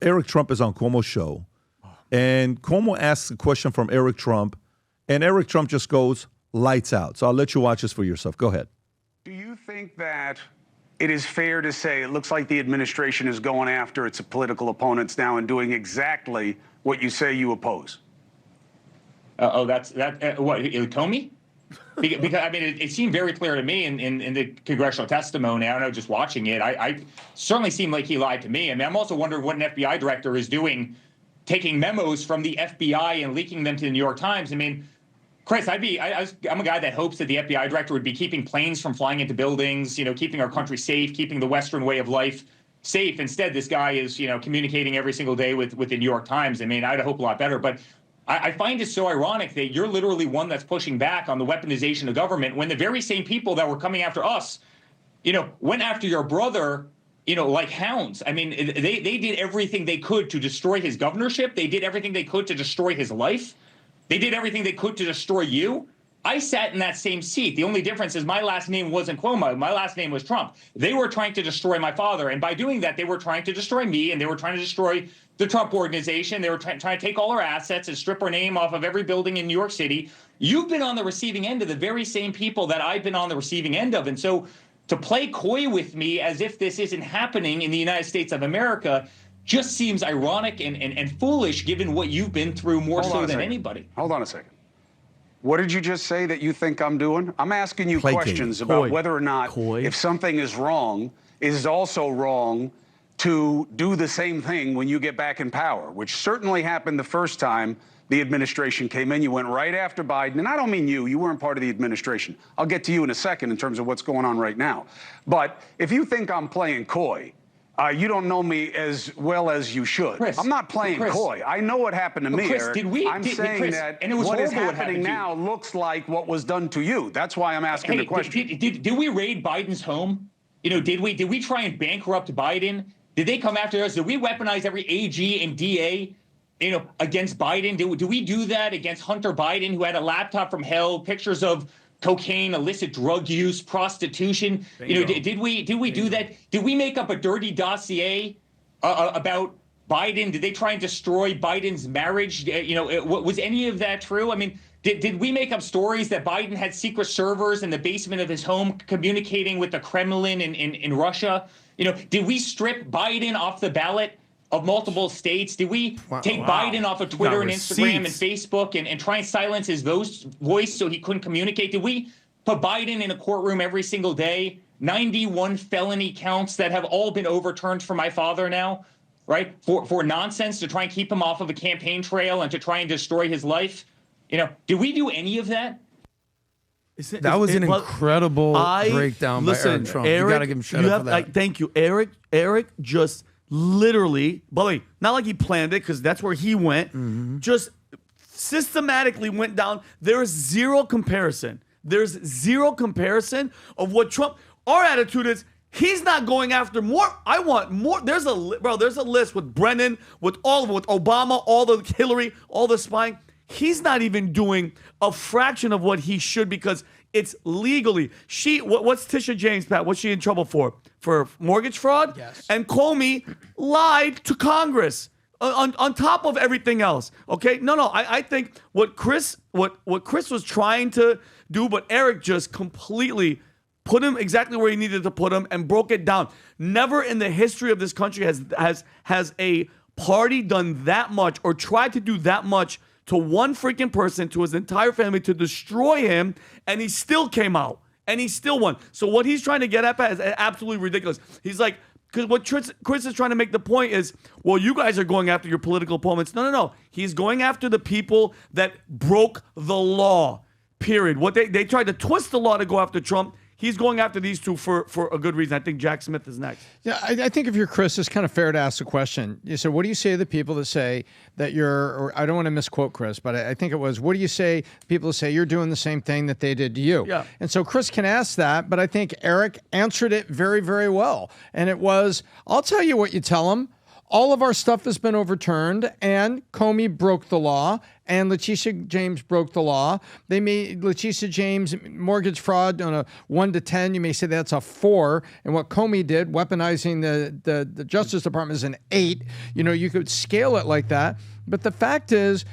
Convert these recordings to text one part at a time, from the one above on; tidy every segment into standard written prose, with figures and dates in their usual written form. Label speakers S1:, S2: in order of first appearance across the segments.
S1: Eric Trump is on Cuomo's show, and Cuomo asks a question from Eric Trump, and Eric Trump just goes lights out. So I'll let you watch this for yourself. Go ahead.
S2: Do you think that it is fair to say it looks like the administration is going after its political opponents now and doing exactly what you say you oppose?
S3: What, Comey? Because I mean, it seemed very clear to me in the congressional testimony. I don't know, just watching it, I certainly seemed like he lied to me. I mean, I'm also wondering what an FBI director is doing, taking memos from the FBI and leaking them to the New York Times. I mean, Chris, I'm a guy that hopes that the FBI director would be keeping planes from flying into buildings, keeping our country safe, keeping the Western way of life safe. Instead, this guy is, communicating every single day with the New York Times. I mean, I'd hope a lot better, but I find it so ironic that you're literally one that's pushing back on the weaponization of government when the very same people that were coming after us, went after your brother, like hounds. I mean, they did everything they could to destroy his governorship. They did everything they could to destroy his life. They did everything they could to destroy you. I sat in that same seat. The only difference is my last name wasn't Cuomo. My last name was Trump. They were trying to destroy my father. And by doing that, they were trying to destroy me, and they were trying to destroy the Trump organization. They were trying to take all our assets and strip our name off of every building in New York City. You've been on the receiving end of the very same people that I've been on the receiving end of. And so to play coy with me as if this isn't happening in the United States of America just seems ironic and foolish given what you've been through more so than anybody.
S2: Hold on a second. What did you just say that you think I'm doing? I'm asking you questions about whether or not if something is wrong, it is also wrong to do the same thing when you get back in power, which certainly happened the first time the administration came in. You went right after Biden, and I don't mean you weren't part of the administration. I'll get to you in a second in terms of what's going on right now. But if you think I'm playing coy, you don't know me as well as you should.
S3: Chris,
S2: I'm not playing coy. I know what happened to me,
S3: Chris,
S2: Eric. I'm saying
S3: Chris,
S2: that
S3: and it was
S2: what is
S3: horrible
S2: happening now looks like what was done to you. That's why I'm asking the question.
S3: Did we raid Biden's home? Did we try and bankrupt Biden? Did they come after us? Did we weaponize every AG and DA, against Biden? Did we do that against Hunter Biden, who had a laptop from hell, pictures of cocaine, illicit drug use, prostitution? Did we do that? Did we make up a dirty dossier about Biden? Did they try and destroy Biden's marriage? Was any of that true? I mean, did we make up stories that Biden had secret servers in the basement of his home communicating with the Kremlin in Russia? Did we strip Biden off the ballot of multiple states? Did we take Biden off of Twitter and Instagram and Facebook and try and silence his voice so he couldn't communicate? Did we put Biden in a courtroom every single day? 91 felony counts that have all been overturned for my father now, right? For nonsense, to try and keep him off of a campaign trail and to try and destroy his life. Did we do any of that?
S4: That was an incredible breakdown by Eric Trump. You got to give him credit for that.
S5: Thank you, Eric. Eric just literally, by the way, not like he planned it, because that's where he went, just systematically went down. There's zero comparison. There's zero comparison of what Trump, our attitude is, he's not going after more. I want more. There's a list with Brennan, with all of it, with Obama, all the Hillary, all the spying. He's not even doing a fraction of what he should, because it's legally. What's Tisha James, Pat? What's she in trouble for? For mortgage fraud?
S4: Yes.
S5: And Comey lied to Congress on top of everything else. Okay? No. I think what Chris was trying to do, but Eric just completely put him exactly where he needed to put him and broke it down. Never in the history of this country has a party done that much or tried to do that much to one freaking person, to his entire family, to destroy him, and he still came out, and he still won. So what he's trying to get at is absolutely ridiculous. He's like, because what Chris is trying to make the point is, well, you guys are going after your political opponents. No. He's going after the people that broke the law, period. What they tried to twist the law to go after Trump. He's going after these two for a good reason. I think Jack Smith is next.
S4: Yeah, I think if you're Chris, it's kind of fair to ask the question. You said, what do you say to the people that say that or I don't want to misquote Chris, but I think it was, what do you say to people that say you're doing the same thing that they did to you?
S5: Yeah.
S4: And so Chris can ask that, but I think Eric answered it very, very well. And it was, I'll tell you what you tell them. all of our stuff has been overturned, and Comey broke the law, and Letitia James broke the law. They made Letitia James mortgage fraud on a 1 to 10. You may say that's a 4. And what Comey did, weaponizing the Justice Department, is an 8. You know, you could scale it like that. But the fact is,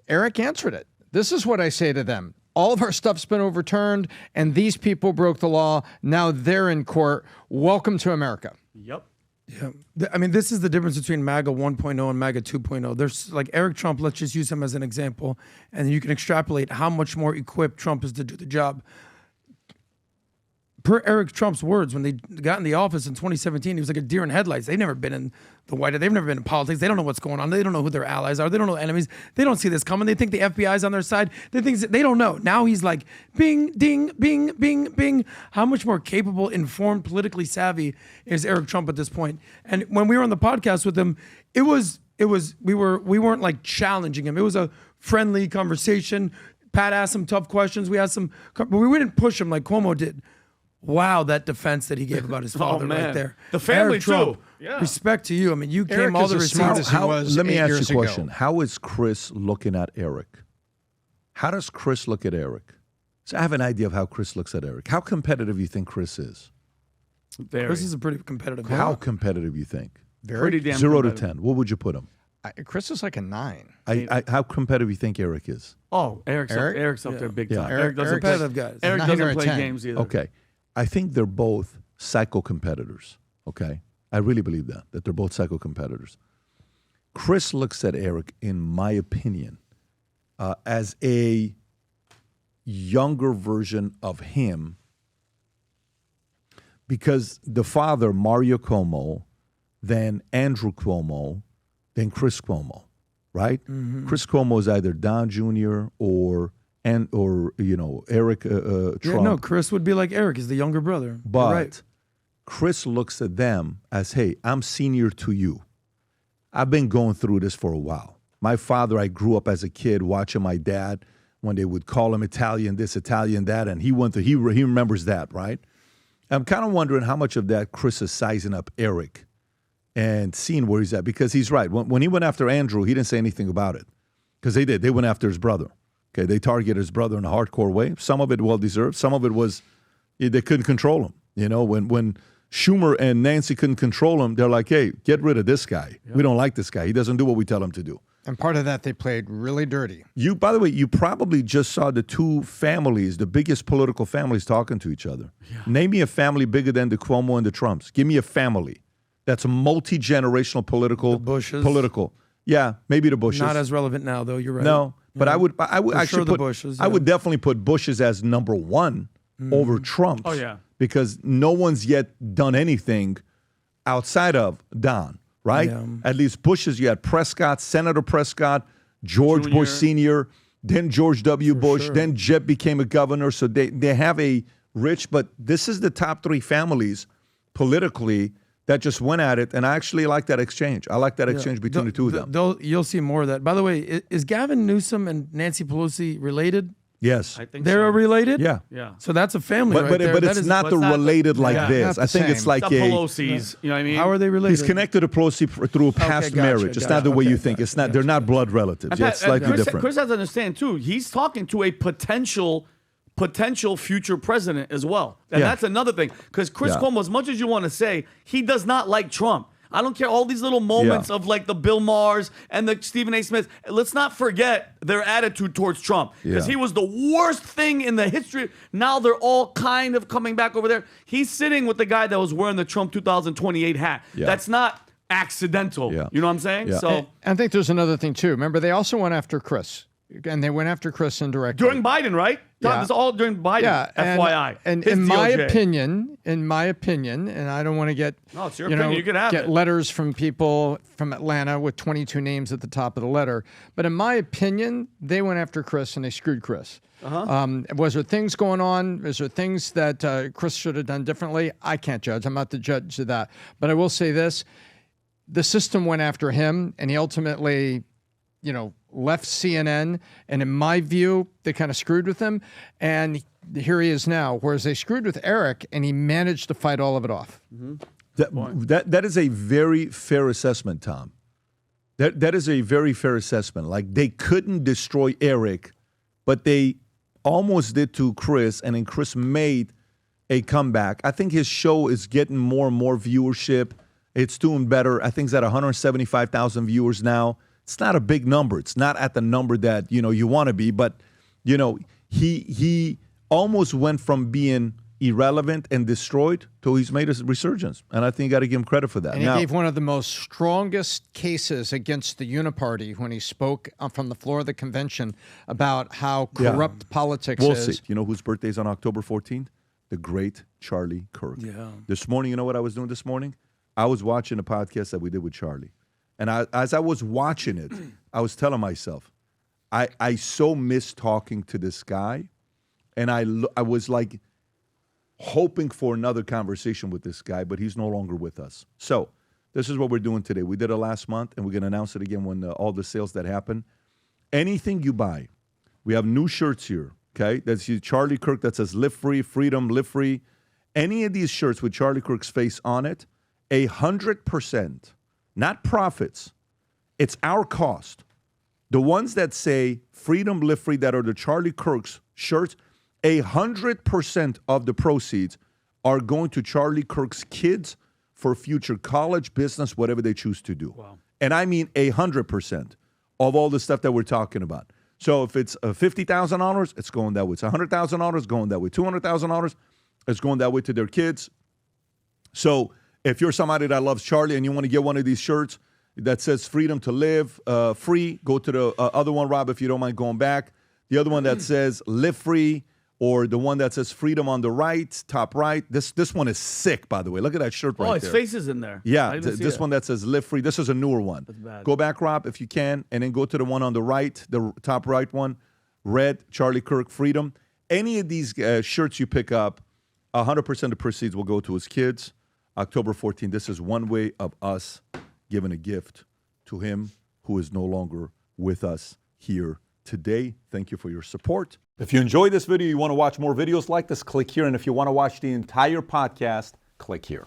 S4: Eric answered it. This is what I say to them. All of our stuff's been overturned, and these people broke the law. Now they're in court. Welcome to America.
S5: Yep.
S6: Yeah. I mean, this is the difference between MAGA 1.0 and MAGA 2.0. There's like Eric Trump, let's just use him as an example, and you can extrapolate how much more equipped Trump is to do the job. Per Eric Trump's words, when they got in the office in 2017, he was like a deer in headlights. They've never been in the White House. They've never been in politics. They don't know what's going on. They don't know who their allies are. They don't know enemies. They don't see this coming. They think the FBI's on their side. They don't know. Now he's like, bing, ding, bing, bing, bing. How much more capable, informed, politically savvy is Eric Trump at this point? And when we were on the podcast with him, we weren't like challenging him. It was a friendly conversation. Pat asked some tough questions. We asked some, but we didn't push him like Cuomo did. Wow, that defense that he gave about his father right there.
S5: The family,
S6: Eric Trump,
S5: too. Yeah.
S6: Respect to you. I mean, you
S4: Eric
S6: came all
S4: is
S6: the
S4: as smart
S6: receipts.
S4: as he was
S1: Let me
S4: 8
S1: ask
S4: years
S1: you a question.
S4: ago.
S1: How is Chris looking at Eric? How does Chris look at Eric? So I have an idea of how Chris looks at Eric. How competitive do you think Chris is?
S6: Chris is a pretty competitive guy.
S1: How competitive you think?
S5: Pretty damn
S1: 0 to
S5: competitive.
S1: 10. What would you put him?
S4: Chris is like a 9.
S1: How competitive you think Eric is?
S5: Oh, Eric's up there big time.
S1: Yeah.
S5: Eric doesn't
S6: Eric's competitive guys.
S5: Eric
S4: 9 or
S5: doesn't
S4: a
S5: play
S4: 10.
S5: games either.
S1: Okay. I think they're both psycho competitors. Okay. I really believe that they're both psycho competitors. Chris looks at Eric, in my opinion, as a younger version of him, because the father, Mario Cuomo, then Andrew Cuomo, then Chris Cuomo, right? Mm-hmm. Chris Cuomo is either Don Jr. or Eric Trump.
S6: Yeah, no, Chris would be like Eric. He's the younger brother.
S1: But
S6: You're right.
S1: Chris looks at them as, hey, I'm senior to you. I've been going through this for a while. My father, I grew up as a kid watching my dad when they would call him Italian this, Italian that, and he remembers that, right? I'm kind of wondering how much of that Chris is sizing up Eric and seeing where he's at, because he's right. When he went after Andrew, he didn't say anything about it, because they did. They went after his brother. Okay, they targeted his brother in a hardcore way. Some of it well-deserved. Some of it was they couldn't control him. You know, when Schumer and Nancy couldn't control him, they're like, hey, get rid of this guy. Yep. We don't like this guy. He doesn't do what we tell him to do.
S4: And part of that, they played really dirty.
S1: By the way, you probably just saw the two families, the biggest political families, talking to each other. Yeah. Name me a family bigger than the Cuomo and the Trumps. Give me a family that's a multi-generational political. Yeah, maybe the Bushes.
S6: Not as relevant now, though. You're right.
S1: No, but I would actually
S6: sure
S1: put
S6: the Bushes.
S1: I would definitely put Bushes as number 1 over Trump.
S5: Oh yeah,
S1: because no one's yet done anything outside of Don. Right?
S6: Yeah.
S1: At least Bushes, you had Prescott, Senator Prescott, George
S5: Jr.
S1: Bush Sr., then George W. Bush,
S6: sure.
S1: then Jeb became a governor. So they have a rich, but this is the top 3 families politically that just went at it. And I actually like that exchange. I like that exchange between the two of them.
S6: You'll see more of that. By the way, is Gavin Newsom and Nancy Pelosi related?
S1: Yes.
S5: I think
S6: They're
S5: so.
S6: related?
S1: Yeah.
S5: Yeah.
S6: So that's a family
S1: But,
S6: right
S1: but,
S6: there.
S1: but
S6: That
S1: it's
S6: is-
S1: not the
S5: not the-
S1: related like
S5: yeah.
S1: this.
S4: Not the
S1: I think
S4: same.
S1: it's like
S5: The
S1: a...
S5: Pelosi's, you know what I mean?
S6: How are they related?
S1: He's connected to Pelosi through a past
S6: gotcha,
S1: marriage. It's
S6: gotcha.
S1: not the way you
S6: Okay,
S1: think. It's
S6: gotcha,
S1: not. They're not blood relatives.
S5: And
S1: Yeah, it's
S5: Pat-
S1: slightly
S5: Chris,
S1: different.
S5: Chris has to understand too. He's talking to a potential future president as well, and
S1: Yeah.
S5: that's another thing. Because Chris
S1: Yeah.
S5: Cuomo, as much as you want to say, he does not like Trump. I don't care all these little moments
S1: Yeah.
S5: of like the Bill Maher's and the Stephen A. Smith. Let's not forget their attitude towards Trump, because
S1: Yeah.
S5: he was the worst thing in the history. Now they're all kind of coming back over there. He's sitting with the guy that was wearing the Trump 2028 hat.
S1: Yeah.
S5: That's not accidental.
S1: Yeah.
S5: You know what I'm saying?
S1: Yeah.
S5: So
S4: I think there's another thing, too. Remember, they also went after Chris. And they went after Chris indirectly.
S5: during Biden, right?
S4: Yeah.
S5: This is all during Biden.
S4: Yeah,
S5: FYI.
S4: And
S5: His
S4: in my
S5: DOJ.
S4: opinion, and I don't want to get
S5: No, it's your opinion. You can have
S4: get
S5: it.
S4: letters from people from Atlanta with 22 names at the top of the letter. But in my opinion, they went after Chris and they screwed Chris. Was there things going on? Is there things that Chris should have done differently? I can't judge. I'm not the judge of that. But I will say this: the system went after him, and he ultimately, left CNN, and in my view, they kind of screwed with him, and here he is now. Whereas they screwed with Eric, and he managed to fight all of it off.
S1: That is a very fair assessment, Tom. That is a very fair assessment. Like, they couldn't destroy Eric, but they almost did to Chris, and then Chris made a comeback. I think his show is getting more and more viewership. It's doing better. I think it's at 175,000 viewers now. It's not a big number. It's not at the number that, you want to be, but, he almost went from being irrelevant and destroyed to he's made a resurgence. And I think you got to give him credit for that.
S4: And he gave one of the most strongest cases against the Uniparty when he spoke from the floor of the convention about how corrupt politics
S1: we'll
S4: is.
S1: See. You know whose birthday is on October 14th? The great Charlie Kirk.
S5: Yeah.
S1: This morning, you know what I was doing this morning? I was watching a podcast that we did with Charlie. And as I was watching it, I was telling myself, I so miss talking to this guy. And I was like, hoping for another conversation with this guy, but he's no longer with us. So this is what we're doing today. We did it last month, and we're going to announce it again when all the sales that happen. Anything you buy, we have new shirts here, okay? That's Charlie Kirk that says live free, freedom, live free. Any of these shirts with Charlie Kirk's face on it, 100%, not profits. It's our cost. The ones that say freedom, live free, that are the Charlie Kirk's shirts, 100% of the proceeds are going to Charlie Kirk's kids for future college, business, whatever they choose to do.
S5: Wow.
S1: And I mean 100% of all the stuff that we're talking about. So if it's $50,000, it's going that way. It's $100,000, going that way. $200,000, it's going that way to their kids. So if you're somebody that loves Charlie and you want to get one of these shirts that says freedom to live free, go to the other one, Rob, if you don't mind going back. The other one that says live free, or the one that says freedom on the right, top right. This one is sick, by the way. Look at that shirt right there.
S5: Oh, his face is in there.
S1: Yeah, this one that says live free. This is a newer one.
S5: That's bad.
S1: Go back, Rob, if you can, and then go to the one on the right, the top right one. Red, Charlie Kirk, freedom. Any of these shirts you pick up, 100% of the proceeds will go to his kids. October 14th, this is one way of us giving a gift to him who is no longer with us here today. Thank you for your support. If you enjoyed this video, you want to watch more videos like this, click here. And if you want to watch the entire podcast, click here.